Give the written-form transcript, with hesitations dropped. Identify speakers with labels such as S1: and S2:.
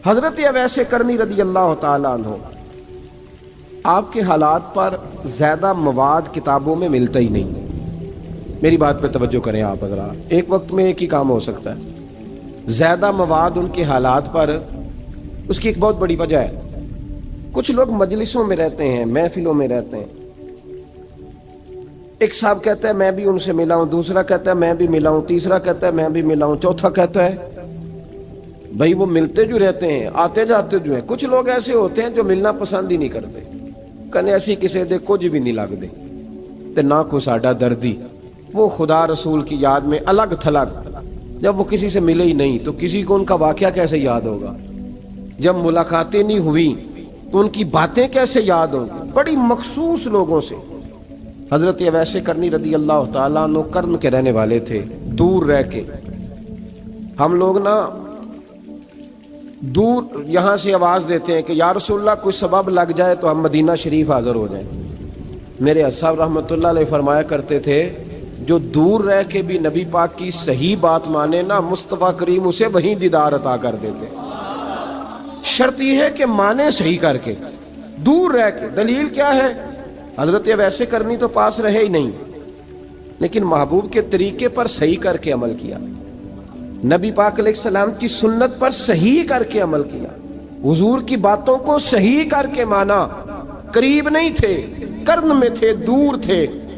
S1: حضرت اویس کرنی رضی اللہ تعالیٰ عنہ، آپ کے حالات پر زیادہ مواد کتابوں میں ملتا ہی نہیں۔ میری بات پہ توجہ کریں آپ حضرات، ایک وقت میں ایک ہی کام ہو سکتا ہے۔ زیادہ مواد ان کے حالات پر، اس کی ایک بہت بڑی وجہ ہے۔ کچھ لوگ مجلسوں میں رہتے ہیں، محفلوں میں رہتے ہیں، ایک صاحب کہتا ہے میں بھی ان سے ملا ہوں، دوسرا کہتا ہے میں بھی ملا ہوں، تیسرا کہتا ہے میں بھی ملا ہوں، چوتھا کہتا ہے بھائی وہ ملتے جو رہتے ہیں، آتے جاتے جو ہیں۔ کچھ لوگ ایسے ہوتے ہیں جو ملنا پسند ہی نہیں کرتے، کنے ایسی کسی دے کچھ بھی نہیں لگ دے تے نہ کو ساڈا دردی۔ وہ خدا رسول کی یاد میں الگ تھلگ، جب وہ کسی سے ملے ہی نہیں تو کسی کو ان کا واقعہ کیسے یاد ہوگا؟ جب ملاقاتیں نہیں ہوئی تو ان کی باتیں کیسے یاد ہوگی؟ بڑی مخصوص لوگوں سے۔ حضرت اویس کرنی رضی اللہ تعالیٰ عنہ کرن کے رہنے والے تھے، دور رہ کے۔ ہم لوگ نا دور یہاں سے آواز دیتے ہیں کہ یا رسول اللہ کوئی سبب لگ جائے تو ہم مدینہ شریف حاضر ہو جائیں۔ میرے صاحب رحمۃ اللہ علیہ فرمایا کرتے تھے جو دور رہ کے بھی نبی پاک کی صحیح بات مانے نا، مصطفیٰ کریم اسے وہیں دیدار عطا کر دیتے۔ شرط یہ ہے کہ مانے صحیح کر کے، دور رہ کے۔ دلیل کیا ہے؟ حضرت اویس کرنی تو پاس رہے ہی نہیں، لیکن محبوب کے طریقے پر صحیح کر کے عمل کیا، نبی پاک علیہ السلام کی سنت پر صحیح کر کے عمل کیا، حضور کی باتوں کو صحیح کر کے مانا۔ قریب نہیں تھے، قرن میں تھے، دور تھے،